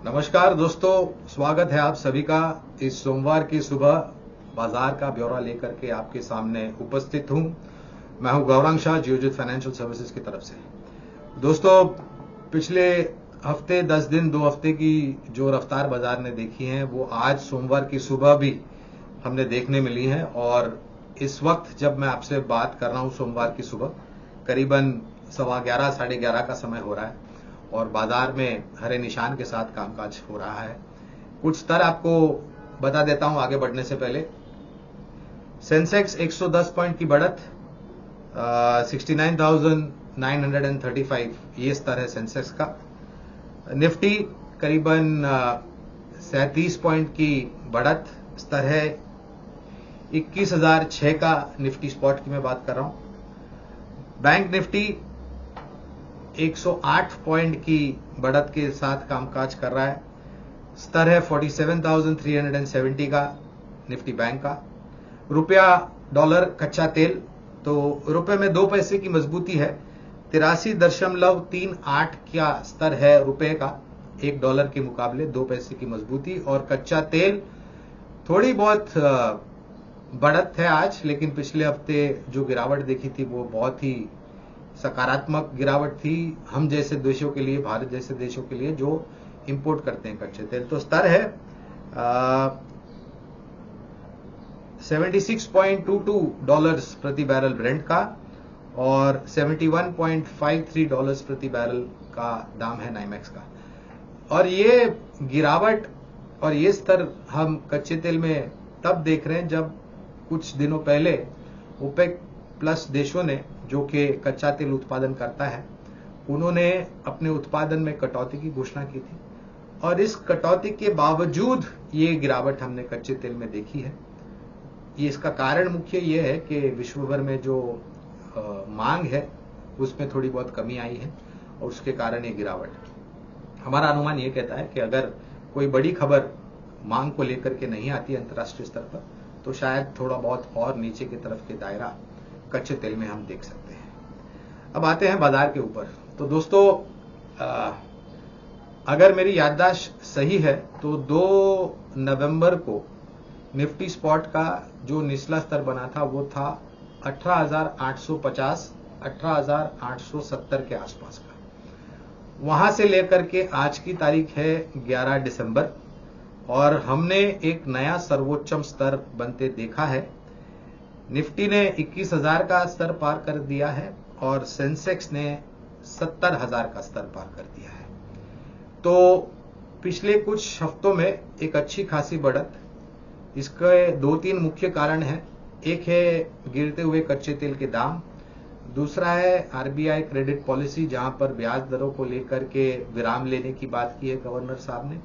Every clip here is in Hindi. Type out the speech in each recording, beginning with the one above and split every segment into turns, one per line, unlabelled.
नमस्कार दोस्तों, स्वागत है आप सभी का इस सोमवार की सुबह बाजार का ब्यौरा लेकर के आपके सामने उपस्थित हूं। मैं हूं गौरांग शाह, जियोजित फाइनेंशियल सर्विसेज की तरफ से। दोस्तों, पिछले हफ्ते 10 दिन 2 हफ्ते की जो रफ्तार बाजार ने देखी है वो आज सोमवार की सुबह भी हमने देखने मिली है। और इस वक्त जब मैं आपसे बात कर रहा हूं सोमवार की सुबह करीबन 11:15 साढ़े 11 का समय हो रहा है और बाजार में हरे निशान के साथ कामकाज हो रहा है। कुछ स्तर आपको बता देता हूं आगे बढ़ने से पहले। सेंसेक्स 110 पॉइंट की बढ़त, 69,935 ये स्तर है सेंसेक्स का। निफ्टी करीबन 37 पॉइंट की बढ़त, स्तर है 21,006 का निफ्टी स्पॉट की मैं बात कर रहा हूं। बैंक निफ्टी 108 पॉइंट की बढ़त के साथ कामकाज कर रहा है, स्तर है 47,370 का निफ्टी बैंक का। रुपया डॉलर कच्चा तेल, तो रुपए में 2 पैसे की मजबूती है, 83.38 का स्तर है रुपए का $1 के मुकाबले 2 पैसे की मजबूती। और कच्चा तेल थोड़ी बहुत बढ़त है आज, लेकिन पिछले हफ्ते जो गिरावट देखी थी वो बहुत ही सकारात्मक गिरावट थी हम जैसे देशों के लिए, भारत जैसे देशों के लिए जो इंपोर्ट करते हैं कच्चे तेल। तो स्तर है $76.22 प्रति बैरल ब्रेंट का और $71.53 प्रति बैरल का दाम है नाइमेक्स का। और ये गिरावट और ये स्तर हम कच्चे तेल में तब देख रहे हैं जब कुछ दिनों पहले ओपेक प्लस देशों ने, जो कि कच्चा तेल उत्पादन करता है, उन्होंने अपने उत्पादन में कटौती की घोषणा की थी। और इस कटौती के बावजूद ये गिरावट हमने कच्चे तेल में देखी है। ये इसका कारण मुख्य ये है कि विश्व भर में जो मांग है उसमें थोड़ी बहुत कमी आई है और उसके कारण ये गिरावट। हमारा अनुमान ये कहता है कि अगर कोई बड़ी खबर मांग को लेकर के नहीं आती अंतर्राष्ट्रीय स्तर पर, तो शायद थोड़ा बहुत और नीचे की तरफ के दायरा कच्चे तेल में हम देख सकते हैं। अब आते हैं बाजार के ऊपर। तो दोस्तों, अगर मेरी याददाश्त सही है तो 2 नवंबर को निफ्टी स्पॉट का जो निचला स्तर बना था वो था 18,850 18,870 के आसपास का। वहां से लेकर के आज की तारीख है 11 दिसंबर और हमने एक नया सर्वोच्चम स्तर बनते देखा है। निफ्टी ने 21,000 का स्तर पार कर दिया है और सेंसेक्स ने 70,000 का स्तर पार कर दिया है। तो पिछले कुछ हफ्तों में एक अच्छी खासी बढ़त। इसके 2-3 मुख्य कारण हैं। एक है गिरते हुए कच्चे तेल के दाम, दूसरा है आरबीआई क्रेडिट पॉलिसी, जहां पर ब्याज दरों को लेकर के विराम लेने की बात की है गवर्नर साहब ने,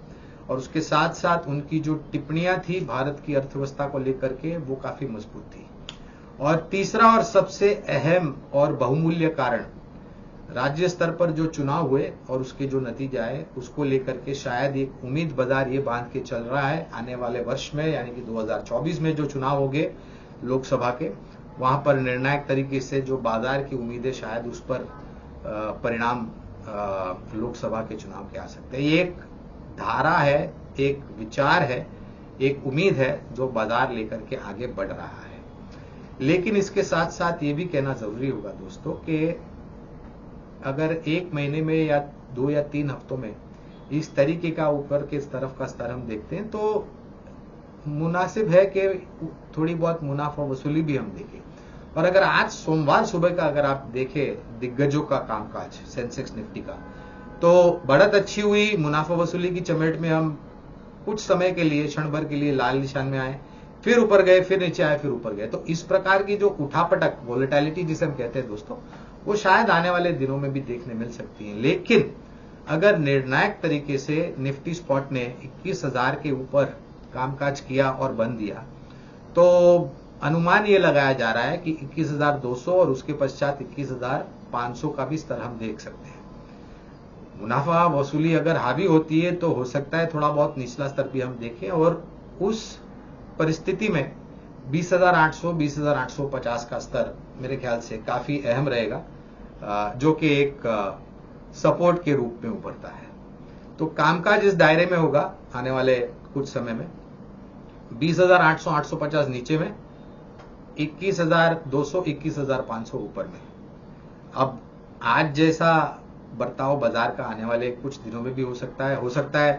और उसके साथ साथ उनकी जो टिप्पणियां थी भारत की अर्थव्यवस्था को लेकर के वो काफी मजबूत थी। और तीसरा और सबसे अहम और बहुमूल्य कारण, राज्य स्तर पर जो चुनाव हुए और उसके जो नतीजा है उसको लेकर के शायद एक उम्मीद बाजार ये बांध के चल रहा है आने वाले वर्ष में, यानी कि 2024 में जो चुनाव होंगे लोकसभा के, वहां पर निर्णायक तरीके से जो बाजार की उम्मीदें शायद उस पर परिणाम लोकसभा के चुनाव के आ सकते हैं। ये एक धारा है, एक विचार है, एक उम्मीद है जो बाजार लेकर के आगे बढ़ रहा है। लेकिन इसके साथ साथ ये भी कहना जरूरी होगा दोस्तों कि अगर 1 महीने में या 2 या 3 हफ्तों में इस तरीके का ऊपर के तरफ का स्तर हम देखते हैं तो मुनासिब है कि थोड़ी बहुत मुनाफा वसूली भी हम देखें। और अगर आज सोमवार सुबह का अगर आप देखें दिग्गजों का कामकाज सेंसेक्स निफ्टी का, तो बढ़त अच्छी हुई, मुनाफा वसूली की चमेट में हम कुछ समय के लिए, क्षण भर के लिए लाल निशान में आए, फिर ऊपर गए, फिर नीचे आए, फिर ऊपर गए। तो इस प्रकार की जो उठापटक, वोलेटिलिटी जिसे हम कहते हैं दोस्तों, वो शायद आने वाले दिनों में भी देखने मिल सकती है। लेकिन अगर निर्णायक तरीके से निफ्टी स्पॉट ने 21,000 के ऊपर कामकाज किया और बंद दिया, तो अनुमान ये लगाया जा रहा है कि 21,200 और उसके पश्चात 21,500 का भी स्तर हम देख सकते हैं। मुनाफा वसूली अगर हावी होती है तो हो सकता है थोड़ा बहुत निचला स्तर भी हम देखें, और उस परिस्थिति में 20,800 20,850 का स्तर मेरे ख्याल से काफी अहम रहेगा, जो कि एक सपोर्ट के रूप में उभरता है। तो कामकाज इस दायरे में होगा आने वाले कुछ समय में 20,800 850 नीचे में, 21,200 21,500 ऊपर में। अब आज जैसा बर्ताव बाजार का आने वाले कुछ दिनों में भी हो सकता है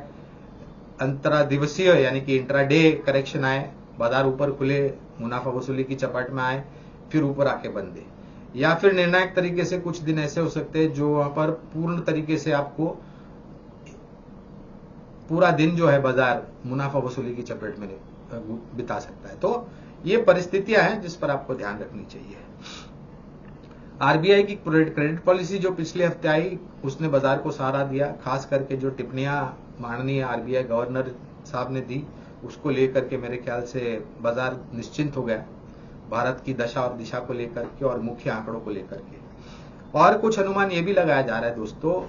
अंतरा दिवसीय यानी कि इंट्राडे करेक्शन आए, बाजार ऊपर खुले, मुनाफा वसूली की चपाट में आए, फिर ऊपर आके बंदे, या फिर निर्णायक तरीके से कुछ दिन ऐसे हो सकते हैं जो वहां पर पूर्ण तरीके से आपको पूरा दिन जो है बाजार मुनाफा वसूली की चपेट में बिता सकता है। तो ये परिस्थितियां हैं जिस पर आपको ध्यान रखनी चाहिए। आरबीआई की क्रेडिट पॉलिसी जो पिछले हफ्ते आई उसने बाजार को सहारा दिया, खास करके जो टिप्पणियां माननीय आरबीआई गवर्नर साहब ने दी उसको लेकर के मेरे ख्याल से बाजार निश्चिंत हो गया भारत की दशा और दिशा को लेकर के और मुख्य आंकड़ों को लेकर के। और कुछ अनुमान ये भी लगाया जा रहा है दोस्तों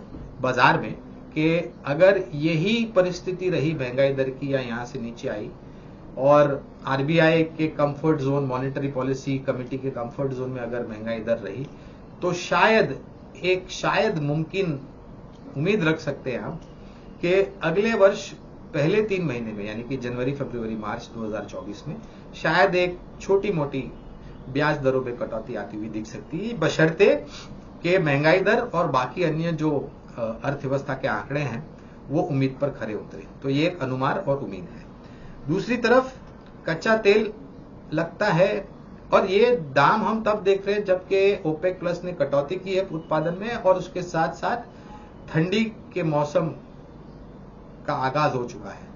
बाजार में कि अगर यही परिस्थिति रही महंगाई दर की या यहां से नीचे आई और आरबीआई के comfort zone, monetary policy committee के कंफर्ट जोन में अगर महंगाई दर रही तो शायद मुमकिन उम्मीद रख सकते हैं हम कि अगले वर्ष पहले 3 महीने में यानी कि जनवरी, फरवरी, मार्च 2024 में शायद एक छोटी मोटी ब्याज दरों में कटौती आती हुई दिख सकती है, बशर्ते कि महंगाई दर और बाकी अन्य जो अर्थव्यवस्था के आंकड़े हैं वो उम्मीद पर खरे उतरे। तो ये एक अनुमान और उम्मीद है। दूसरी तरफ कच्चा तेल लगता है, और ये दाम हम तब देख रहे हैं जबकि ओपेक प्लस ने कटौती की है उत्पादन में और उसके साथ साथ ठंडी के मौसम का आगाज हो चुका है,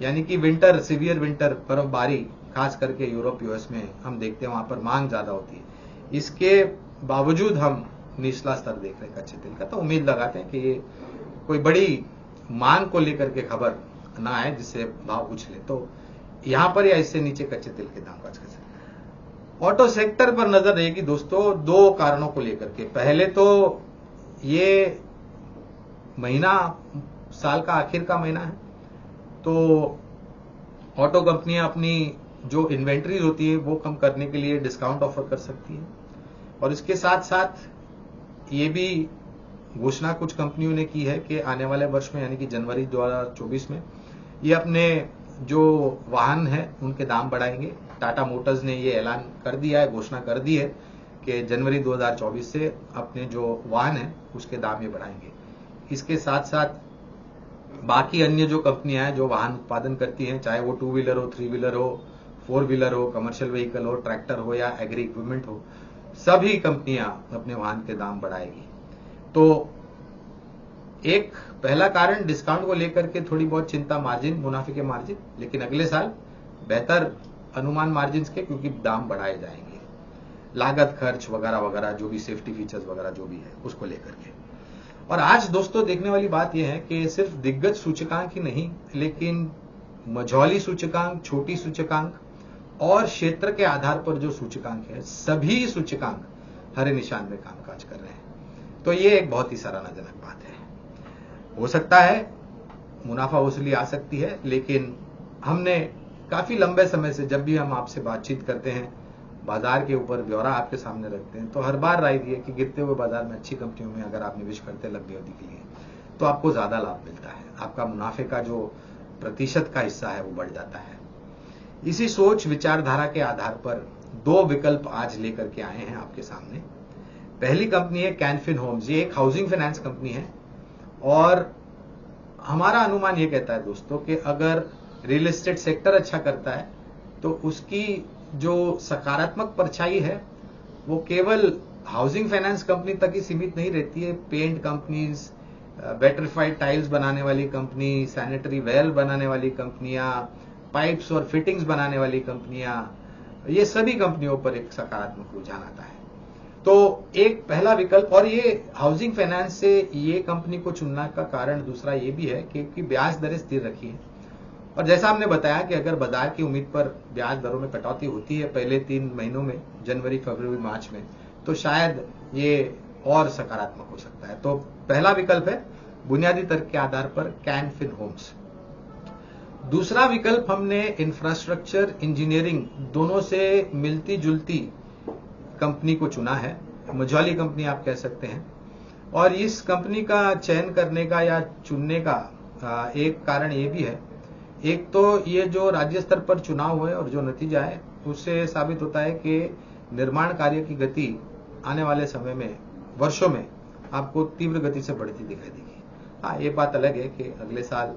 यानी कि विंटर, सीवियर विंटर, बर्फबारी खास करके यूरोप, यूएस में हम देखते हैं वहां पर मांग ज्यादा होती है। इसके बावजूद हम निचला स्तर देख रहे हैं कच्चे तेल का, तो उम्मीद लगाते हैं कि ये कोई बड़ी मांग को लेकर के खबर ना आए जिससे भाव उछले। तो यहां पर या इससे नीचे कच्चे तेल के दाम बच गए। ऑटो सेक्टर पर नजर रहेगी दोस्तों 2 कारणों को लेकर के। पहले तो ये महीना साल का आखिर का महीना है, तो ऑटो कंपनियां अपनी जो इन्वेंट्री होती है वो कम करने के लिए डिस्काउंट ऑफर कर सकती है। और इसके साथ साथ ये भी घोषणा कुछ कंपनियों ने की है कि आने वाले वर्ष में यानी कि जनवरी 2024 में ये अपने जो वाहन है उनके दाम बढ़ाएंगे। टाटा मोटर्स ने ये ऐलान कर दिया है, घोषणा कर दी है कि जनवरी 2024 से अपने जो वाहन है उसके दाम ये बढ़ाएंगे। इसके साथ साथ बाकी अन्य जो कंपनियां हैं जो वाहन उत्पादन करती हैं, चाहे वो 2 व्हीलर हो, 3 व्हीलर हो, 4 व्हीलर हो, कमर्शियल व्हीकल हो, ट्रैक्टर हो या एग्री इक्विपमेंट हो, सभी कंपनियां अपने वाहन के दाम बढ़ाएगी। तो एक पहला कारण डिस्काउंट को लेकर के थोड़ी बहुत चिंता, मार्जिन, मुनाफे के मार्जिन, लेकिन अगले साल बेहतर अनुमान मार्जिन के, क्योंकि दाम बढ़ाए जाएंगे, लागत खर्च वगैरह वगैरह जो भी सेफ्टी फीचर्स वगैरह जो भी है उसको लेकर के। और आज दोस्तों देखने वाली बात यह है कि सिर्फ दिग्गज सूचकांक ही नहीं, लेकिन मझौली सूचकांक, छोटी सूचकांक और क्षेत्र के आधार पर जो सूचकांक है, सभी सूचकांक हरे निशान में कामकाज कर रहे हैं। तो ये एक बहुत ही सराहनाजनक बात है। हो सकता है मुनाफा वसूली आ सकती है, लेकिन हमने काफी लंबे समय से जब भी हम आपसे बातचीत करते हैं, बाजार के ऊपर ब्यौरा आपके सामने रखते हैं, तो हर बार राय दी है कि गिरते हुए बाजार में अच्छी कंपनियों में अगर आप निवेश करते हैं लंबी अवधि के लिए तो आपको ज्यादा लाभ मिलता है, आपका मुनाफे का जो प्रतिशत का हिस्सा है वो बढ़ जाता है। इसी सोच विचारधारा के आधार पर 2 विकल्प आज लेकर के आए हैं आपके सामने। पहली कंपनी है कैन फिन होम्स। ये एक हाउसिंग फाइनेंस कंपनी है और हमारा अनुमान ये कहता है दोस्तों कि अगर रियल एस्टेट सेक्टर अच्छा करता है तो उसकी जो सकारात्मक परछाई है वो केवल हाउसिंग फाइनेंस कंपनी तक ही सीमित नहीं रहती है। पेंट कंपनीज, बैटरीफाइड टाइल्स बनाने वाली कंपनी, सैनिटरी वेयर बनाने वाली कंपनियां, पाइप्स और फिटिंग्स बनाने वाली कंपनियां, ये सभी कंपनियों पर एक सकारात्मक रुझान आता है। तो एक पहला विकल्प, और ये हाउसिंग फाइनेंस से ये कंपनी को चुनने का कारण दूसरा ये भी है कि ब्याज दरें स्थिर रखी है और जैसा हमने बताया कि अगर बाजार की उम्मीद पर ब्याज दरों में कटौती होती है पहले 3 महीनों में, जनवरी, फरवरी, मार्च में, तो शायद ये और सकारात्मक हो सकता है। तो पहला विकल्प है बुनियादी तर्क के आधार पर कैन फिन होम्स। दूसरा विकल्प हमने इंफ्रास्ट्रक्चर इंजीनियरिंग दोनों से मिलती जुलती कंपनी को चुना है, मझौली कंपनी आप कह सकते हैं। और इस कंपनी का चयन करने का या चुनने का एक कारण ये भी है, एक तो ये जो राज्य स्तर पर चुनाव हुए और जो नतीजा है उससे साबित होता है कि निर्माण कार्य की गति आने वाले समय में, वर्षों में आपको तीव्र गति से बढ़ती दिखाई देगी। हाँ, ये बात अलग है कि अगले साल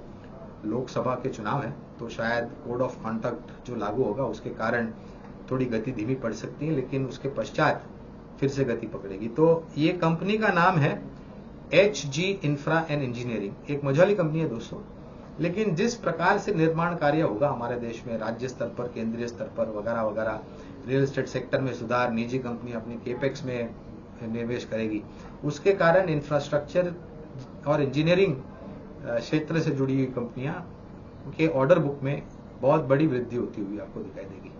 लोकसभा के चुनाव है तो शायद कोड ऑफ कॉन्डक्ट जो लागू होगा उसके कारण थोड़ी गति धीमी पड़ सकती है, लेकिन उसके पश्चात फिर से गति पकड़ेगी। तो ये कंपनी का नाम है HG इंफ्रा एंड इंजीनियरिंग। एक मझौली कंपनी है दोस्तों, लेकिन जिस प्रकार से निर्माण कार्य होगा हमारे देश में राज्य स्तर पर, केंद्रीय स्तर पर वगैरह वगैरह, रियल एस्टेट सेक्टर में सुधार, निजी कंपनी अपनी केपेक्स में निवेश करेगी, उसके कारण इंफ्रास्ट्रक्चर और इंजीनियरिंग क्षेत्र से जुड़ी हुई कंपनियां के ऑर्डर बुक में बहुत बड़ी वृद्धि होती हुई आपको दिखाई देगी।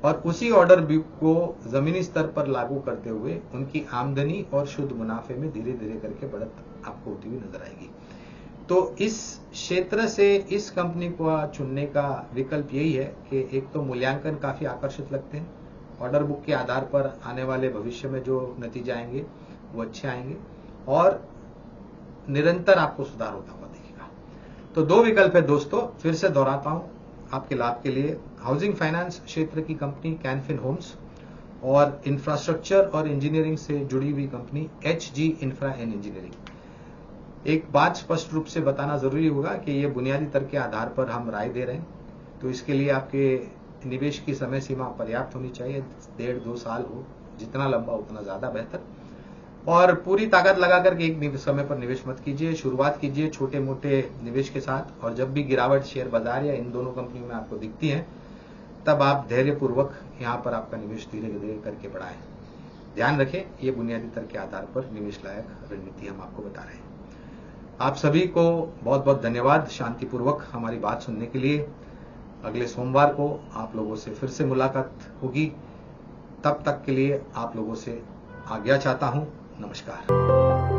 और उसी ऑर्डर बुक को जमीनी स्तर पर लागू करते हुए उनकी आमदनी और शुद्ध मुनाफे में धीरे धीरे करके बढ़त आपको होती हुई नजर आएगी। तो इस क्षेत्र से इस कंपनी को चुनने का विकल्प यही है कि एक तो मूल्यांकन काफी आकर्षित लगते हैं, ऑर्डर बुक के आधार पर आने वाले भविष्य में जो नतीजे आएंगे वो अच्छे आएंगे और निरंतर आपको सुधार होता हुआ दिखेगा। तो दो विकल्प है दोस्तों, फिर से दोहराता हूं आपके लाभ के लिए। हाउसिंग फाइनेंस क्षेत्र की कंपनी कैनफिन होम्स और इंफ्रास्ट्रक्चर और इंजीनियरिंग से जुड़ी हुई company HG infra and engineering. एक बात स्पष्ट रूप से बताना जरूरी होगा कि ये बुनियादी तर्क के आधार पर हम राय दे रहे हैं, तो इसके लिए आपके निवेश की समय सीमा पर्याप्त होनी चाहिए, 1.5-2 साल हो, जितना लंबा उतना ज्यादा बेहतर। और पूरी ताकत लगा करके एक समय पर निवेश मत कीजिए, शुरुआत कीजिए छोटे मोटे निवेश के साथ, और जब भी गिरावट शेयर बाजार या इन दोनों कंपनियों में आपको दिखती है तब आप धैर्यपूर्वक यहां पर आपका निवेश धीरे धीरे करके बढ़ाएं। ध्यान रखें, ये बुनियादी तर्क के आधार पर निवेश लायक रणनीति हम आपको बता रहे हैं। आप सभी को बहुत बहुत धन्यवाद शांतिपूर्वक हमारी बात सुनने के लिए। अगले सोमवार को आप लोगों से फिर से मुलाकात होगी, तब तक के लिए आप लोगों से आज्ञा चाहता हूं। नमस्कार।